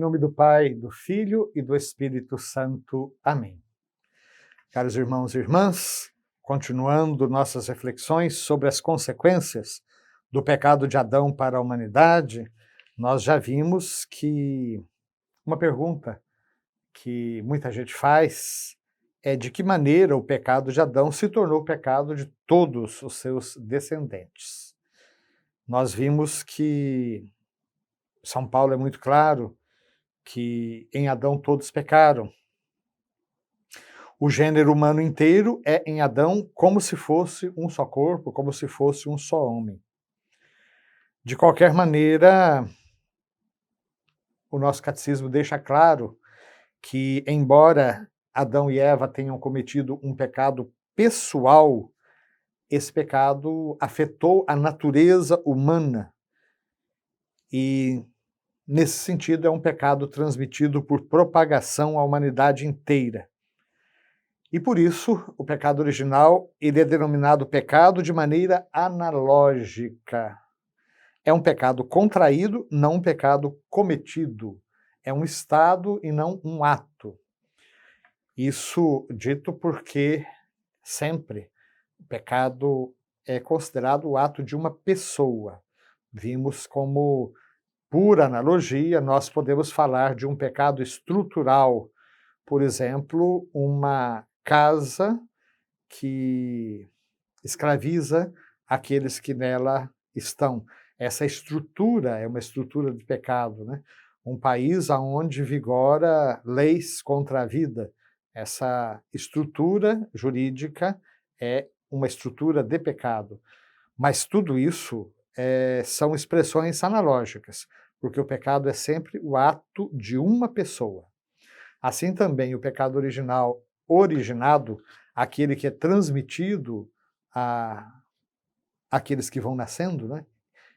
nome do Pai, do Filho e do Espírito Santo. Amém. Caros irmãos e irmãs, continuando nossas reflexões sobre as consequências do pecado de Adão para a humanidade, nós já vimos que uma pergunta que muita gente faz é de que maneira o pecado de Adão se tornou o pecado de todos os seus descendentes. Nós vimos que São Paulo é muito claro que em Adão todos pecaram. O gênero humano inteiro é em Adão como se fosse um só corpo, como se fosse um só homem. De qualquer maneira, o nosso catecismo deixa claro que, embora Adão e Eva tenham cometido um pecado pessoal, esse pecado afetou a natureza humana e, nesse sentido, é um pecado transmitido por propagação à humanidade inteira. E por isso, o pecado original ele é denominado pecado de maneira analógica. É um pecado contraído, não um pecado cometido. É um estado e não um ato. Isso dito porque sempre o pecado é considerado o ato de uma pessoa. Vimos como, por analogia, nós podemos falar de um pecado estrutural. Por exemplo, uma casa que escraviza aqueles que nela estão. Essa estrutura é uma estrutura de pecado, né? Um país onde vigora leis contra a vida. Essa estrutura jurídica é uma estrutura de pecado. Mas tudo isso são expressões analógicas, porque o pecado é sempre o ato de uma pessoa. Assim também o pecado originado, aquele que é transmitido àqueles que vão nascendo, né?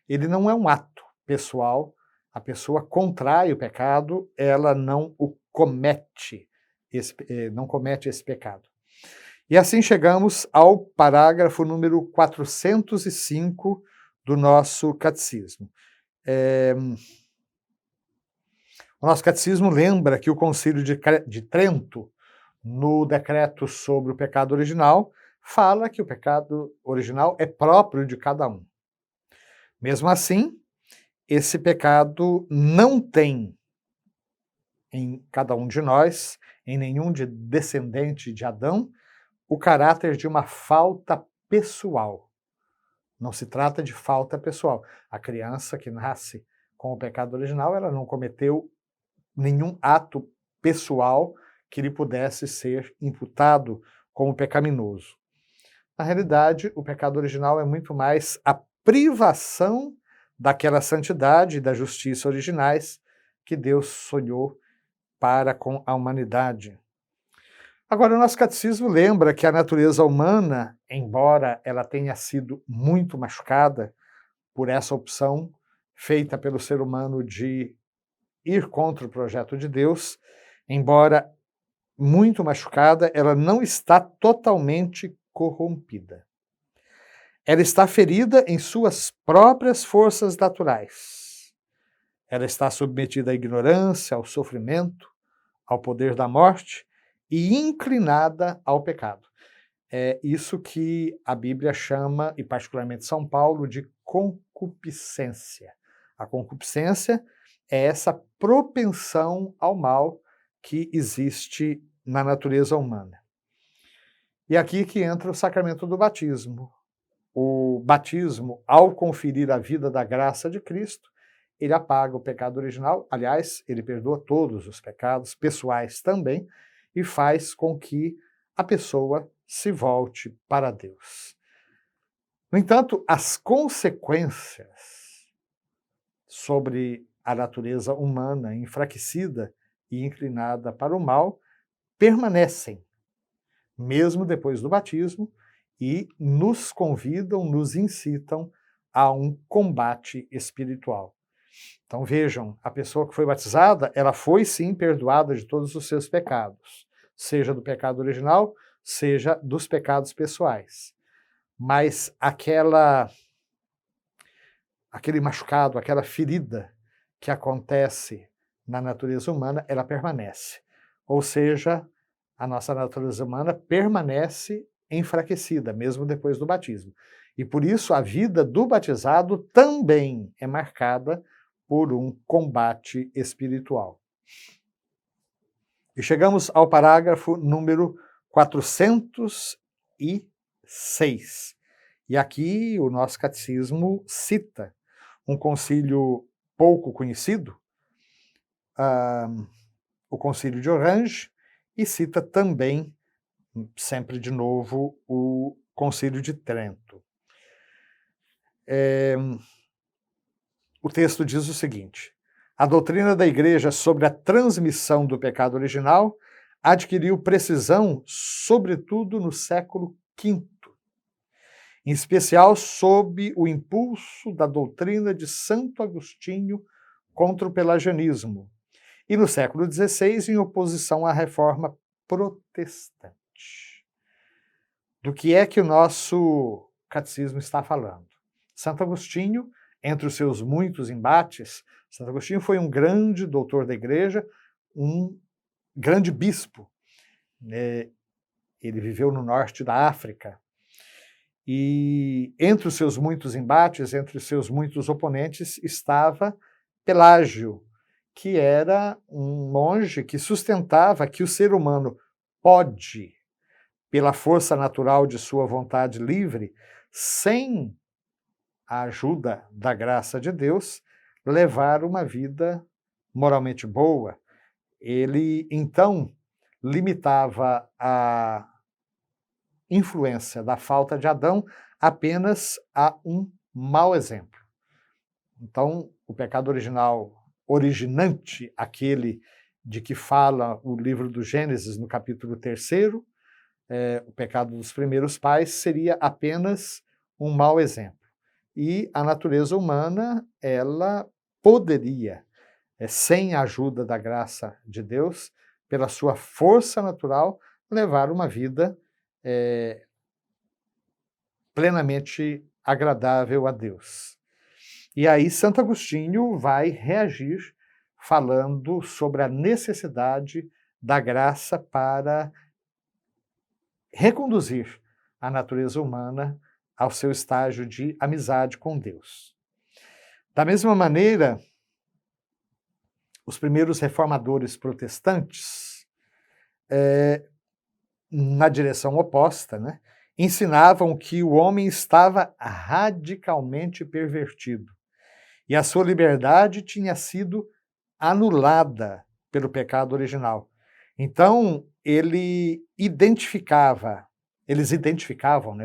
Ele não é um ato pessoal, a pessoa contrai o pecado, ela não o comete, não comete esse pecado. E assim chegamos ao parágrafo número 405 do nosso catecismo. O nosso catecismo lembra que o Concílio de Trento, no decreto sobre o pecado original, fala que o pecado original é próprio de cada um. Mesmo assim, esse pecado não tem em cada um de nós, em nenhum descendente de Adão, o caráter de uma falta pessoal. Não se trata de falta pessoal. A criança que nasce com o pecado original, ela não cometeu nenhum ato pessoal que lhe pudesse ser imputado como pecaminoso. Na realidade, o pecado original é muito mais a privação daquela santidade e da justiça originais que Deus sonhou para com a humanidade. Agora, o nosso catecismo lembra que a natureza humana, embora ela tenha sido muito machucada por essa opção feita pelo ser humano de ir contra o projeto de Deus, embora muito machucada, ela não está totalmente corrompida. Ela está ferida em suas próprias forças naturais. Ela está submetida à ignorância, ao sofrimento, ao poder da morte e inclinada ao pecado. É isso que a Bíblia chama, e particularmente São Paulo, de concupiscência. A concupiscência é essa propensão ao mal que existe na natureza humana. E aqui que entra o sacramento do batismo. O batismo, ao conferir a vida da graça de Cristo, ele apaga o pecado original, aliás, ele perdoa todos os pecados pessoais também, e faz com que a pessoa se volte para Deus. No entanto, as consequências sobre a natureza humana enfraquecida e inclinada para o mal permanecem, mesmo depois do batismo, e nos convidam, nos incitam a um combate espiritual. Então vejam, a pessoa que foi batizada, ela foi sim perdoada de todos os seus pecados, seja do pecado original, seja dos pecados pessoais. Mas aquele machucado, aquela ferida que acontece na natureza humana, ela permanece. Ou seja, a nossa natureza humana permanece enfraquecida, mesmo depois do batismo. E por isso a vida do batizado também é marcada por um combate espiritual. E chegamos ao parágrafo número 406. E aqui o nosso catecismo cita um concílio pouco conhecido, o Concílio de Orange, e cita também, sempre de novo, o Concílio de Trento. O texto diz o seguinte: a doutrina da Igreja sobre a transmissão do pecado original adquiriu precisão, sobretudo no século V, em especial sob o impulso da doutrina de Santo Agostinho contra o pelagianismo, e no século XVI em oposição à reforma protestante. Do que é que o nosso catecismo está falando? Santo Agostinho, entre os seus muitos embates, Santo Agostinho foi um grande doutor da Igreja, um grande bispo. Ele viveu no norte da África. E entre os seus muitos embates, entre os seus muitos oponentes, estava Pelágio, que era um monge que sustentava que o ser humano pode, pela força natural de sua vontade livre, sem a ajuda da graça de Deus, levar uma vida moralmente boa. Ele, então, limitava a influência da falta de Adão apenas a um mau exemplo. Então, o pecado original originante, aquele de que fala o livro do Gênesis no capítulo 3º, o pecado dos primeiros pais, seria apenas um mau exemplo. E a natureza humana, ela poderia, sem a ajuda da graça de Deus, pela sua força natural, levar uma vida plenamente agradável a Deus. E aí Santo Agostinho vai reagir falando sobre a necessidade da graça para reconduzir a natureza humana ao seu estágio de amizade com Deus. Da mesma maneira, os primeiros reformadores protestantes, na direção oposta, ensinavam que o homem estava radicalmente pervertido e a sua liberdade tinha sido anulada pelo pecado original. Então, eles identificavam,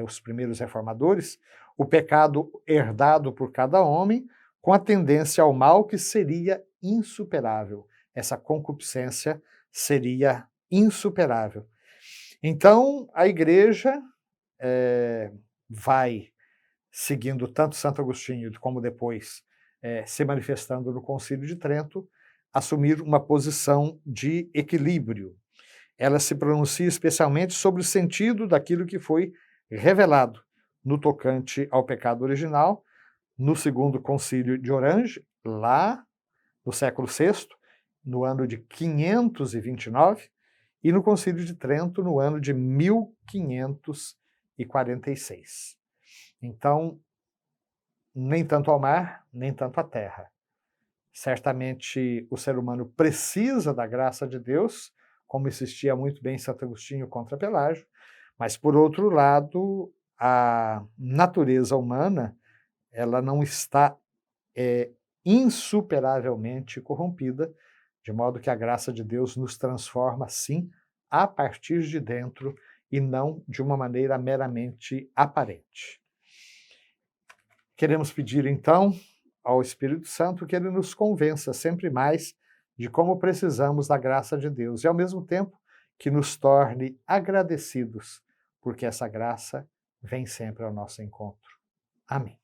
os primeiros reformadores, o pecado herdado por cada homem com a tendência ao mal que seria insuperável. Essa concupiscência seria insuperável. Então, a Igreja vai, seguindo tanto Santo Agostinho como depois se manifestando no Concílio de Trento, assumir uma posição de equilíbrio. Ela se pronuncia especialmente sobre o sentido daquilo que foi revelado no tocante ao pecado original, no segundo Concílio de Orange, lá no século VI, no ano de 529, e no Concílio de Trento, no ano de 1546. Então, nem tanto ao mar, nem tanto à terra. Certamente o ser humano precisa da graça de Deus, como insistia muito bem Santo Agostinho contra Pelágio, mas, por outro lado, a natureza humana ela não está insuperavelmente corrompida, de modo que a graça de Deus nos transforma, sim, a partir de dentro e não de uma maneira meramente aparente. Queremos pedir, então, ao Espírito Santo que ele nos convença sempre mais de como precisamos da graça de Deus e, ao mesmo tempo, que nos torne agradecidos, porque essa graça vem sempre ao nosso encontro. Amém.